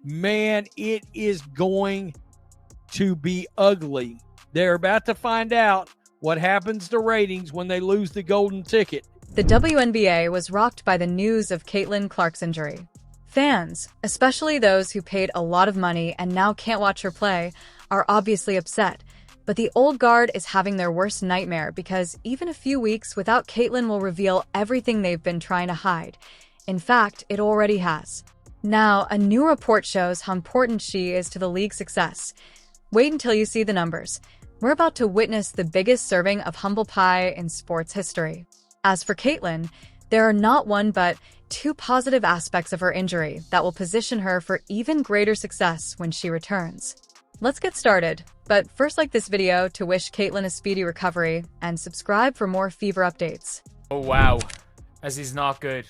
Man, it is going to be ugly. They're about to find out what happens to ratings when they lose the golden ticket. The WNBA was rocked by the news of Caitlin Clark's injury. Fans, especially those who paid a lot of money and now can't watch her play, are obviously upset. But the old guard is having their worst nightmare because even a few weeks without Caitlin will reveal everything they've been trying to hide. In fact, it already has. Now, a new report shows how important she is to the league's success. Wait until you see the numbers. We're about to witness the biggest serving of humble pie in sports history. As for Caitlin, there are not one but two positive aspects of her injury that will position her for even greater success when she returns. Let's get started, but first like this video to wish Caitlin a speedy recovery and subscribe for more fever updates. Oh wow, this is not good.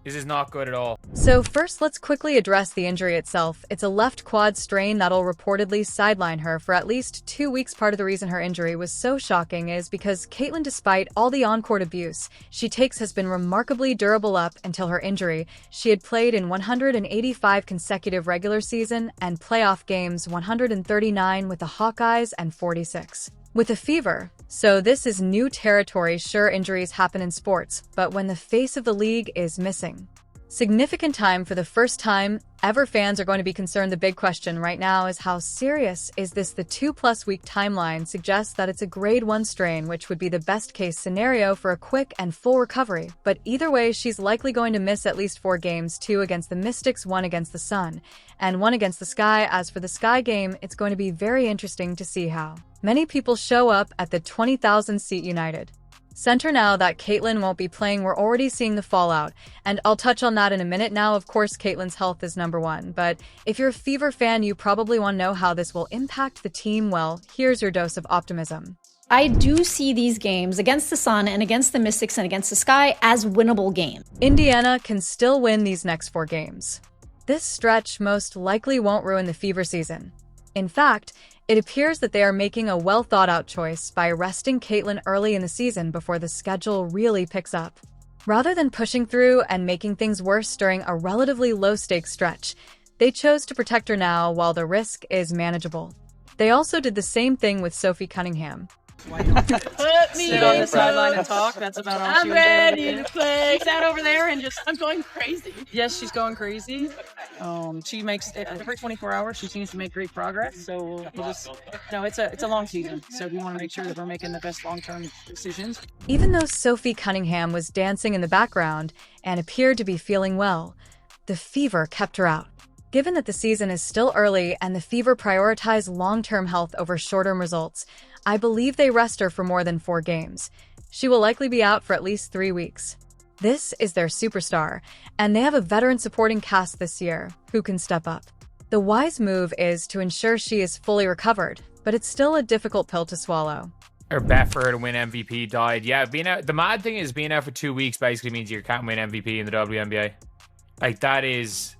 This is not good at all. So first, let's quickly address the injury itself. It's a left quad strain that'll reportedly sideline her for at least 2 weeks. Part of the reason her injury was so shocking is because Caitlin, despite all the on-court abuse she takes, has been remarkably durable up until her injury. She had played in 185 consecutive regular season and playoff games, 139 with the Hawkeyes and 46 with a fever. So this is new territory. Sure, injuries happen in sports, but when the face of the league is missing. Significant time. For the first time ever, fans are going to be concerned. The big question right now is how serious is this? The 2+ week timeline suggests that it's a grade 1 strain, which would be the best case scenario for a quick and full recovery. But either way, she's likely going to miss at least 4 games, 2 against the Mystics, 1 against the Sun, and 1 against the Sky. As for the Sky game, it's going to be very interesting to see how many people show up at the 20,000-seat United Center. Now that Caitlin won't be playing, we're already seeing the fallout, and I'll touch on that in a minute. Now, of course, Caitlin's health is number one, but if you're a Fever fan, you probably want to know how this will impact the team. Well, here's your dose of optimism. I do see these games against the Sun and against the Mystics and against the Sky as winnable games. Indiana can still win these next 4 games. This stretch most likely won't ruin the Fever season. In fact, it appears that they are making a well-thought-out choice by resting Caitlin early in the season before the schedule really picks up. Rather than pushing through and making things worse during a relatively low-stakes stretch, they chose to protect her now while the risk is manageable. They also did the same thing with Sophie Cunningham. Put me sit on the sideline and talk. That's about all she was doing. I'm ready to play. She sat over there and just, I'm going crazy. Yes, she's going crazy. She makes every 24 hours. She seems to make great progress. So we'll just, no, it's a long season. So we want to make sure that we're making the best long-term decisions. Even though Sophie Cunningham was dancing in the background and appeared to be feeling well, the Fever kept her out. Given that the season is still early and the Fever prioritize long-term health over short-term results, I believe they rest her for more than 4 games. She will likely be out for at least 3 weeks. This is their superstar, and they have a veteran supporting cast this year who can step up. The wise move is to ensure she is fully recovered, but it's still a difficult pill to swallow. Her bet for her to win MVP died. Yeah, being out. The mad thing is being out for 2 weeks basically means you can't win MVP in the WNBA. Like that is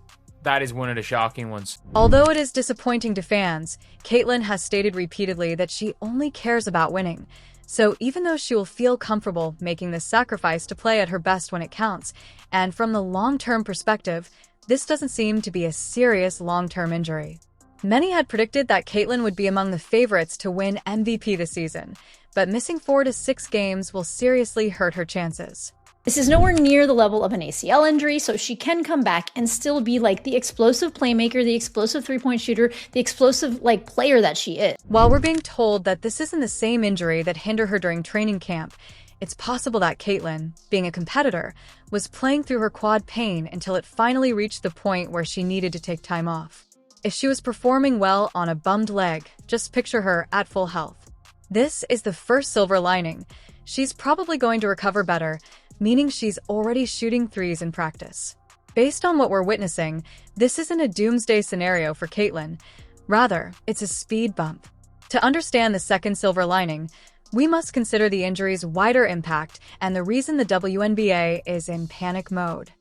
one of the shocking ones. Although it is disappointing to fans, Caitlin has stated repeatedly that she only cares about winning. So even though she will feel comfortable making this sacrifice to play at her best when it counts, and from the long-term perspective, this doesn't seem to be a serious long-term injury. Many had predicted that Caitlin would be among the favorites to win MVP this season, but missing 4 to 6 games will seriously hurt her chances. This is nowhere near the level of an ACL injury, so she can come back and still be like the explosive playmaker, the explosive three-point shooter, the explosive player that she is. While we're being told that this isn't the same injury that hindered her during training camp, it's possible that Caitlin, being a competitor, was playing through her quad pain until it finally reached the point where she needed to take time off. If she was performing well on a bummed leg, just picture her at full health. This is the first silver lining. She's probably going to recover better, meaning she's already shooting threes in practice. Based on what we're witnessing, this isn't a doomsday scenario for Caitlin. Rather, it's a speed bump. To understand the second silver lining, we must consider the injury's wider impact and the reason the WNBA is in panic mode.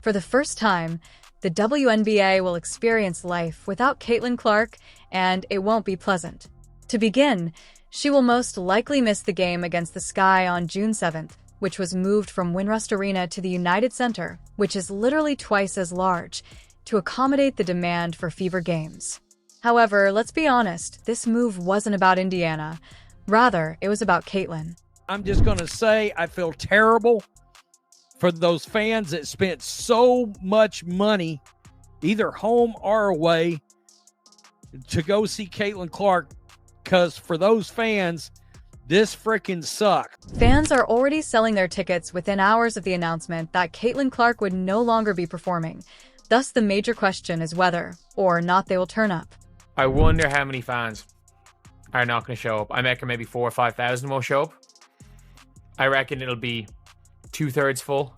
For the first time, the WNBA will experience life without Caitlin Clark, and it won't be pleasant. To begin, she will most likely miss the game against the Sky on June 7th, which was moved from Winrust Arena to the United Center, which is literally twice as large, to accommodate the demand for Fever games. However, let's be honest, this move wasn't about Indiana. Rather, it was about Caitlin. I'm just going to say I feel terrible for those fans that spent so much money, either home or away, to go see Caitlin Clark, because for those fans, this freaking sucked. Fans are already selling their tickets within hours of the announcement that Caitlin Clark would no longer be performing. Thus, the major question is whether or not they will turn up. I wonder how many fans are not going to show up. I reckon maybe 4,000 or 5,000 will show up. I reckon it'll be 2/3 full.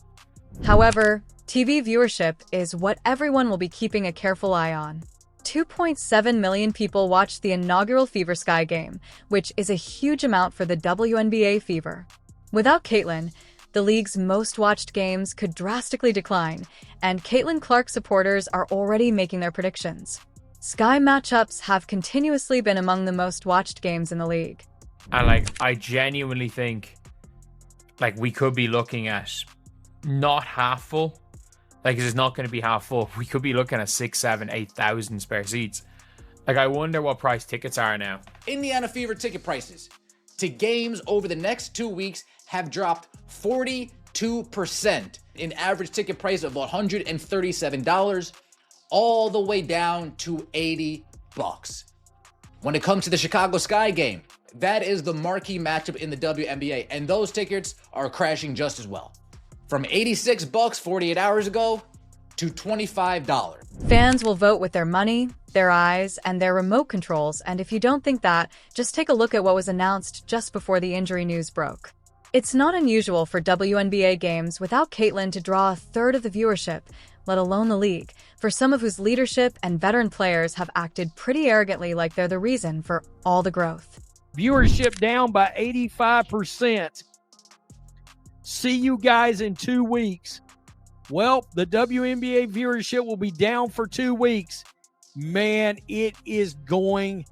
However, TV viewership is what everyone will be keeping a careful eye on. 2.7 million people watched the inaugural Fever Sky game, which is a huge amount for the WNBA Fever. Without Caitlin, the league's most watched games could drastically decline, and Caitlin Clark supporters are already making their predictions. Sky matchups have continuously been among the most watched games in the league. And I genuinely think we could be looking at not half full. It's not going to be half full. We could be looking at 6,000, 7,000, 8,000 spare seats. I wonder what price tickets are now. Indiana Fever ticket prices to games over the next 2 weeks have dropped 42%. An average ticket price of $137, all the way down to $80. When it comes to the Chicago Sky game, that is the marquee matchup in the WNBA, and those tickets are crashing just as well. From $86 48 hours ago to $25. Fans will vote with their money, their eyes, and their remote controls, and if you don't think that, just take a look at what was announced just before the injury news broke. It's not unusual for WNBA games without Caitlin to draw a third of the viewership, let alone the league, for some of whose leadership and veteran players have acted pretty arrogantly like they're the reason for all the growth. Viewership down by 85%. See you guys in 2 weeks. Well, the WNBA viewership will be down for 2 weeks. Man, it is going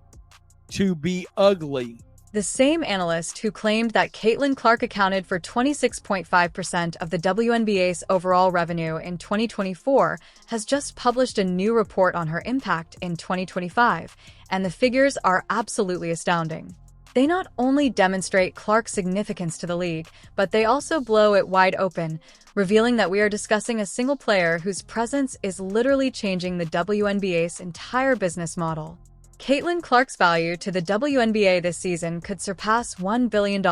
to be ugly. The same analyst who claimed that Caitlin Clark accounted for 26.5% of the WNBA's overall revenue in 2024 has just published a new report on her impact in 2025, and the figures are absolutely astounding. They not only demonstrate Clark's significance to the league, but they also blow it wide open, revealing that we are discussing a single player whose presence is literally changing the WNBA's entire business model. Caitlin Clark's value to the WNBA this season could surpass $1 billion,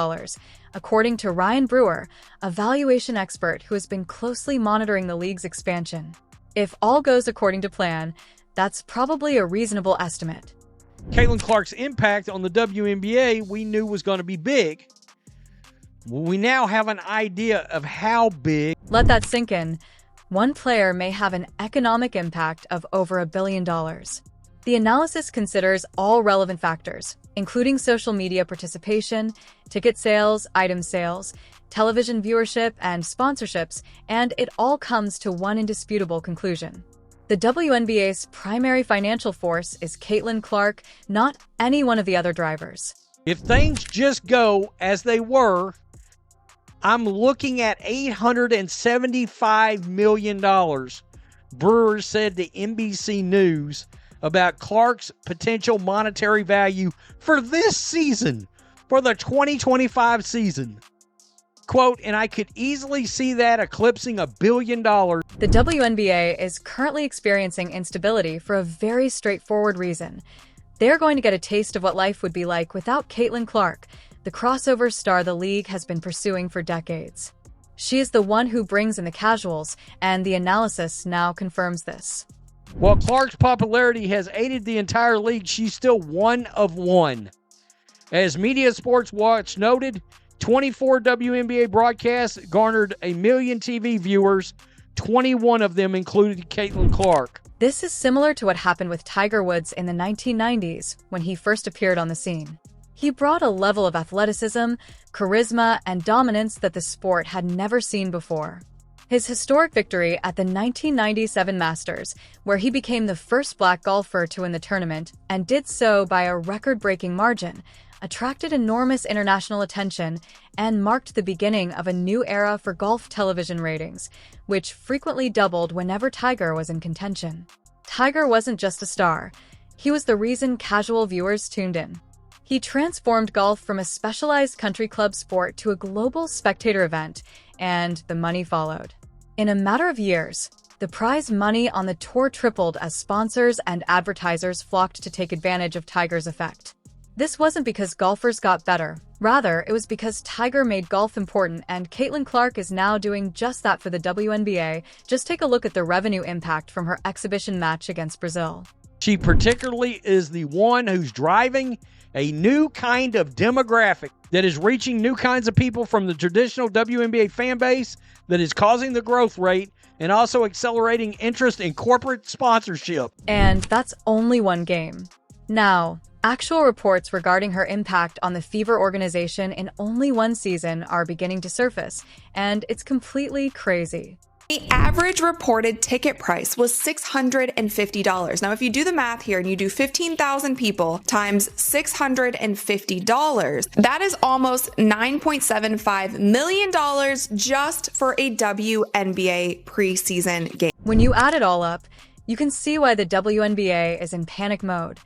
according to Ryan Brewer, a valuation expert who has been closely monitoring the league's expansion. If all goes according to plan, that's probably a reasonable estimate. Caitlin Clark's impact on the WNBA we knew was going to be big. We now have an idea of how big. Let that sink in. One player may have an economic impact of over $1 billion. The analysis considers all relevant factors, including social media participation, ticket sales, item sales, television viewership, and sponsorships, and it all comes to one indisputable conclusion. The WNBA's primary financial force is Caitlin Clark, not any one of the other drivers. If things just go as they were, I'm looking at $875 million, Brewer said to NBC News about Clark's potential monetary value for this season, for the 2025 season. Quote, and I could easily see that eclipsing $1 billion. The WNBA is currently experiencing instability for a very straightforward reason. They're going to get a taste of what life would be like without Caitlin Clark, the crossover star the league has been pursuing for decades. She is the one who brings in the casuals, and the analysis now confirms this. While Clark's popularity has aided the entire league, she's still one of one. As Media Sports Watch noted, 24 WNBA broadcasts garnered 1 million TV viewers. 21 of them included Caitlin Clark. This is similar to what happened with Tiger Woods in the 1990s when he first appeared on the scene. He brought a level of athleticism, charisma, and dominance that the sport had never seen before. His historic victory at the 1997 Masters, where he became the first black golfer to win the tournament, and did so by a record-breaking margin, attracted enormous international attention and marked the beginning of a new era for golf television ratings, which frequently doubled whenever Tiger was in contention. Tiger wasn't just a star. He was the reason casual viewers tuned in. He transformed golf from a specialized country club sport to a global spectator event, and the money followed. In a matter of years, the prize money on the tour tripled as sponsors and advertisers flocked to take advantage of Tiger's effect. This wasn't because golfers got better. Rather, it was because Tiger made golf important, and Caitlin Clark is now doing just that for the WNBA. Just take a look at the revenue impact from her exhibition match against Brazil. She particularly is the one who's driving a new kind of demographic that is reaching new kinds of people from the traditional WNBA fan base, that is causing the growth rate and also accelerating interest in corporate sponsorship. And that's only one game. Now, actual reports regarding her impact on the Fever organization in only one season are beginning to surface, and it's completely crazy. The average reported ticket price was $650. Now, if you do the math here and you do 15,000 people times $650, that is almost $9.75 million just for a WNBA preseason game. When you add it all up, you can see why the WNBA is in panic mode.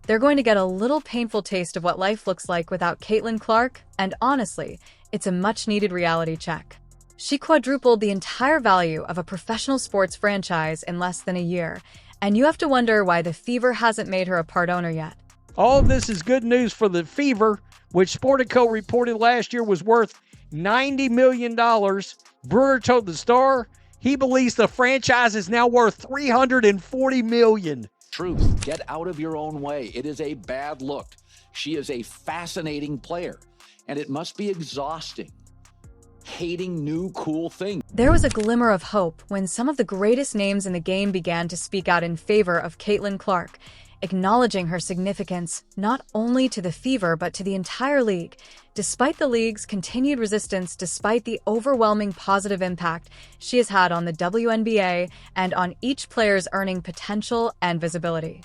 They're going to get a little painful taste of what life looks like without Caitlin Clark, and honestly, it's a much-needed reality check. She quadrupled the entire value of a professional sports franchise in less than a year, and you have to wonder why the Fever hasn't made her a part owner yet. All of this is good news for the Fever, which Sportico reported last year was worth $90 million. Brewer told the Star he believes the franchise is now worth $340 million. Truth, get out of your own way. It is a bad look. She is a fascinating player, and it must be exhausting. Hating new cool things. There was a glimmer of hope when some of the greatest names in the game began to speak out in favor of Caitlin Clark, acknowledging her significance not only to the Fever but to the entire league. Despite the league's continued resistance, despite the overwhelming positive impact she has had on the WNBA and on each player's earning potential and visibility.